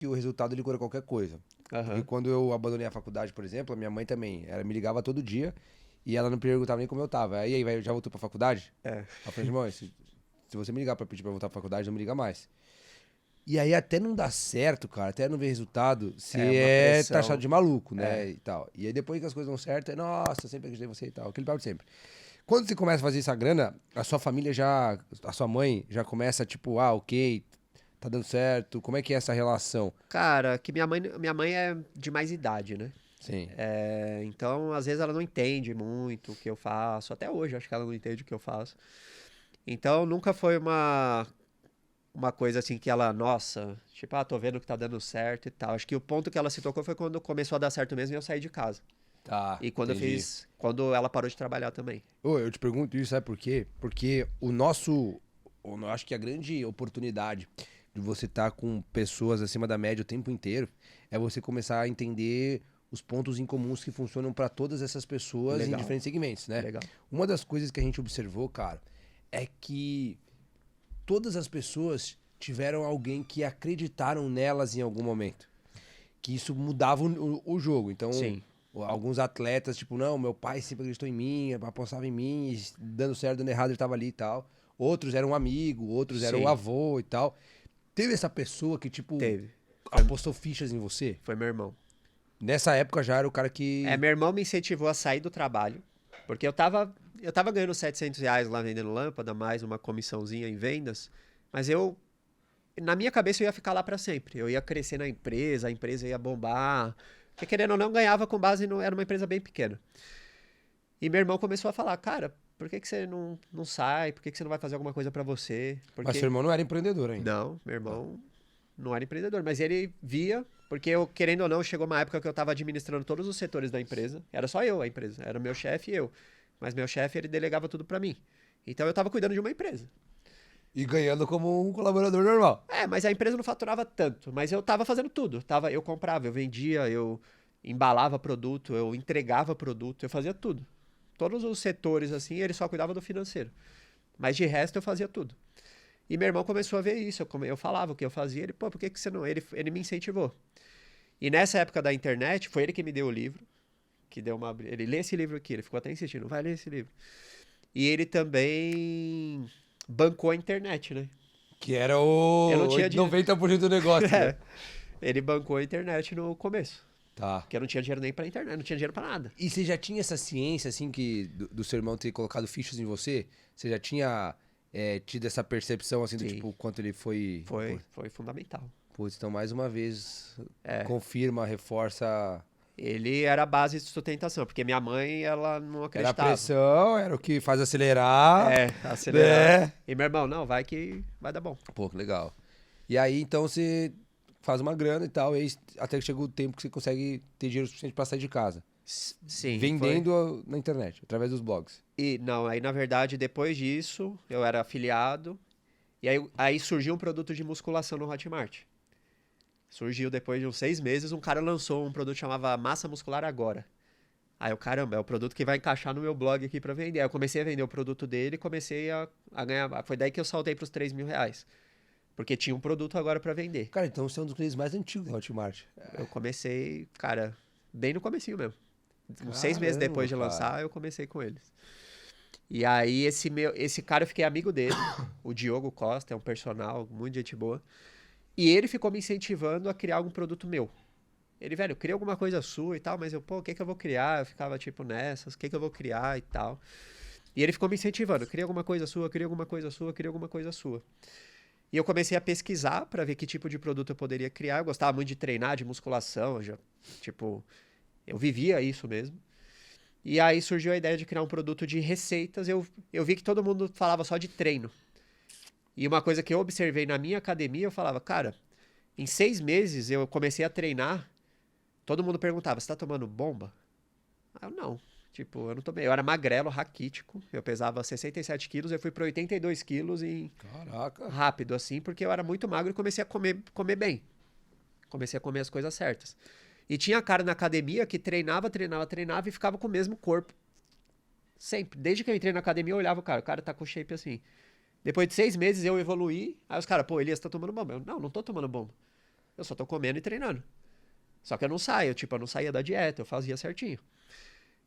que o resultado ele cura qualquer coisa. Porque Aham. quando eu abandonei a faculdade, por exemplo, a minha mãe também, ela me ligava todo dia e ela não perguntava nem como eu tava. Aí, vai, já voltou pra faculdade? É. Ela falou, irmão, se você me ligar pra pedir pra voltar pra faculdade, não me liga mais. E aí até não dar certo, cara, até não ver resultado, É você uma é taxado pressão. de maluco, É. né, e tal. E aí depois que as coisas dão certo, é, nossa, sempre acreditei em você e tal, aquele papo de sempre. Quando você começa a fazer essa grana, a sua família já, a sua mãe já começa tipo, ah, ok, tá dando certo, como é que é essa relação? Cara, que minha mãe é de mais idade, né? Sim. Então, às vezes ela não entende muito o que eu faço. Até hoje, acho que ela não entende o que eu faço. Então, nunca foi uma coisa assim que ela, nossa, tipo, tô vendo que tá dando certo e tal. Acho que o ponto que ela se tocou foi quando começou a dar certo mesmo e eu saí de casa. Tá, E entendi. quando ela parou de trabalhar também. Ô, eu te pergunto isso, sabe por quê? Porque o nosso, eu acho que a grande oportunidade de você estar com pessoas acima da média o tempo inteiro é você começar a entender os pontos em comuns que funcionam para todas essas pessoas em Legal, diferentes segmentos, né? legal. Uma das coisas que a gente observou, cara, é que todas as pessoas tiveram alguém que acreditaram nelas em algum momento. Que isso mudava o jogo. Então, Sim, alguns atletas, tipo, não, meu pai sempre acreditou em mim, apostava em mim, e dando certo, dando errado, ele tava ali e tal. Outros eram um amigo, outros eram o sim, avô e tal. Teve essa pessoa que, tipo, teve. Foi, apostou fichas em você? foi meu irmão. Nessa época já era o cara que. Meu irmão me incentivou a sair do trabalho, porque eu tava ganhando R$ 700 lá vendendo lâmpada, mais uma comissãozinha em vendas, mas na minha cabeça eu ia ficar lá pra sempre. Eu ia crescer na empresa, a empresa ia bombar, porque querendo ou não, ganhava com base no, era uma empresa bem pequena. E meu irmão começou a falar, cara, por que que você não sai? Por que que você não vai fazer alguma coisa pra você? Mas seu Porque, irmão não era empreendedor ainda. não, meu Ah, irmão não era empreendedor, mas ele via, porque eu, querendo ou não, chegou uma época que eu estava administrando todos os setores da empresa. Era só eu a empresa, era meu chefe e eu. Mas meu chefe, ele delegava tudo para mim. Então eu estava cuidando de uma empresa. e ganhando como um colaborador normal. Mas a empresa não faturava tanto, mas eu estava fazendo tudo. Eu comprava, eu vendia, eu embalava produto, eu entregava produto, eu fazia tudo. Todos os setores assim, ele só cuidava do financeiro. Mas de resto eu fazia tudo. E meu irmão começou a ver isso, eu falava o que eu fazia, ele, pô, por que que você não? Ele me incentivou. E nessa época da internet, foi ele que me deu o livro, que deu uma. Ele lê esse livro aqui, ele ficou até insistindo, vai ler esse livro. E ele também bancou a internet, né? Que era Eu não o tinha dinheiro. 90% do negócio, né? Ele bancou a internet no começo. Tá. Porque eu não tinha dinheiro nem pra internet, não tinha dinheiro pra nada. E você já tinha essa ciência, assim, que do seu irmão ter colocado fichas em você? Você já tinha tido essa percepção, assim, do Sim, tipo, o quanto ele foi. foi fundamental. Putz, então mais uma vez É. confirma, reforça. Ele era a base de sustentação, porque minha mãe, ela não Era a acreditava. pressão, era o que faz acelerar, Acelerar. né? E meu irmão, não, vai que vai dar bom. Pô, que legal. E aí, então, você faz uma grana e tal, e aí, até que chega o tempo que você consegue ter dinheiro suficiente pra sair de casa. Sim, foi. Vendendo na internet, através dos blogs. E não, aí na verdade, depois disso, eu era afiliado. E aí surgiu um produto de musculação no Hotmart. Surgiu depois de uns 6 meses, um cara lançou um produto que chamava Massa Muscular Agora. Aí eu, caramba, é o produto que vai encaixar no meu blog aqui pra vender. Aí eu comecei a vender o produto dele e comecei a ganhar. Foi daí que eu saltei pros R$ 3.000. Porque tinha um produto agora pra vender. Cara, então você é um dos clientes mais antigos da Hotmart. Eu comecei, cara, bem no comecinho mesmo. Uns 6 meses Caramba, depois de cara. lançar, eu comecei com eles. E aí esse cara eu fiquei amigo dele, o Diogo Costa, é um personal, muito gente boa. E ele ficou me incentivando a criar algum produto meu. Ele, velho, cria alguma coisa sua e tal, mas eu, pô, o que que eu vou criar? Eu ficava tipo nessas, o que que eu vou criar e tal. E ele ficou me incentivando, cria alguma coisa sua, cria alguma coisa sua, cria alguma coisa sua. E eu comecei a pesquisar pra ver que tipo de produto eu poderia criar. Eu gostava muito de treinar, de musculação, tipo, eu vivia isso mesmo. E aí surgiu a ideia de criar um produto de receitas. Eu vi que todo mundo falava só de treino. E uma coisa que eu observei na minha academia, eu falava, cara, em 6 meses eu comecei a treinar. Todo mundo perguntava, você tá tomando bomba? Ah, eu não. Tipo, eu não tomei. Eu era magrelo, raquítico. Eu pesava 67 quilos, eu fui para 82 quilos em Caraca. rápido, assim, porque eu era muito magro e comecei a comer bem. Comecei a comer as coisas certas. E tinha cara na academia que treinava e ficava com o mesmo corpo. Sempre. Desde que eu entrei na academia, eu olhava o cara tá com shape assim. Depois de 6 meses eu evoluí. Aí os caras, pô, Elias, tá tomando bomba. Eu, não tô tomando bomba. Eu só tô comendo e treinando. Só que eu não saio, tipo, eu não saía da dieta, eu fazia certinho.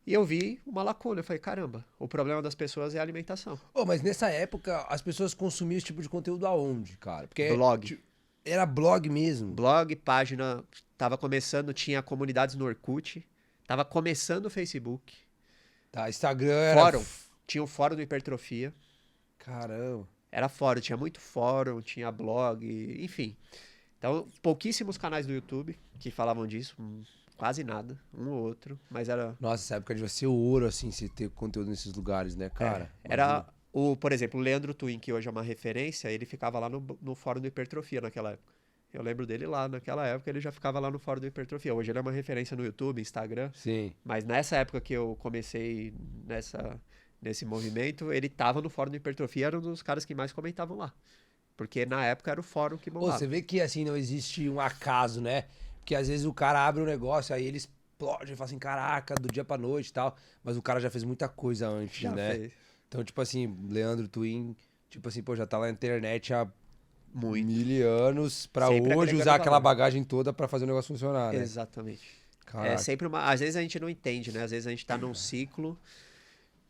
E eu vi uma lacuna, eu falei, caramba, o problema das pessoas é a alimentação. Ô, mas nessa época, as pessoas consumiam esse tipo de conteúdo aonde, cara? Porque Blog. era blog mesmo. Blog, página, tava começando, tinha comunidades no Orkut, tava começando o Facebook, Tá, Instagram era... fórum, tinha o fórum do Hipertrofia, Caramba. era fórum, tinha muito fórum, tinha blog, enfim. Então, pouquíssimos canais do YouTube que falavam disso, quase nada, um ou outro, mas era... Nossa, essa época devia ser ouro, assim, se ter conteúdo nesses lugares, né, cara? Era, por exemplo, o Leandro Twin, que hoje é uma referência, ele ficava lá no fórum do Hipertrofia naquela época. Eu lembro dele lá, naquela época ele já ficava lá no fórum do Hipertrofia. Hoje ele é uma referência no YouTube, Instagram. Sim. Mas nessa época que eu comecei nesse movimento, ele tava no fórum do Hipertrofia, era um dos caras que mais comentavam lá. Porque na época era o fórum que Pô, bombava. você vê que, assim, não existe um acaso, né? Porque às vezes o cara abre um negócio, aí ele explode e fala assim, caraca, do dia pra noite e tal. Mas o cara já fez muita coisa antes, Já né? fez. Então, tipo assim, Leandro Twin, tipo assim, pô, já tá lá na internet há Muito. 1000 anos pra Sempre hoje agregando usar aquela valor. bagagem toda pra fazer o negócio funcionar, né? Exatamente. Caraca. É sempre uma. Às vezes a gente não entende, né? Às vezes a gente tá num ciclo.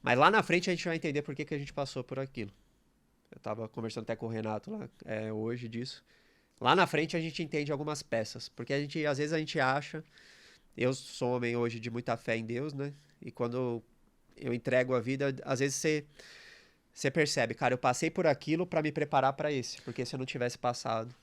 Mas lá na frente a gente vai entender por que a gente passou por aquilo. Eu tava conversando até com o Renato lá, hoje disso. Lá na frente a gente entende algumas peças. Porque às vezes a gente acha. Eu sou um homem hoje de muita fé em Deus, né? E quando eu entrego a vida, às vezes você percebe, cara, eu passei por aquilo pra me preparar pra esse. Porque se eu não tivesse passado.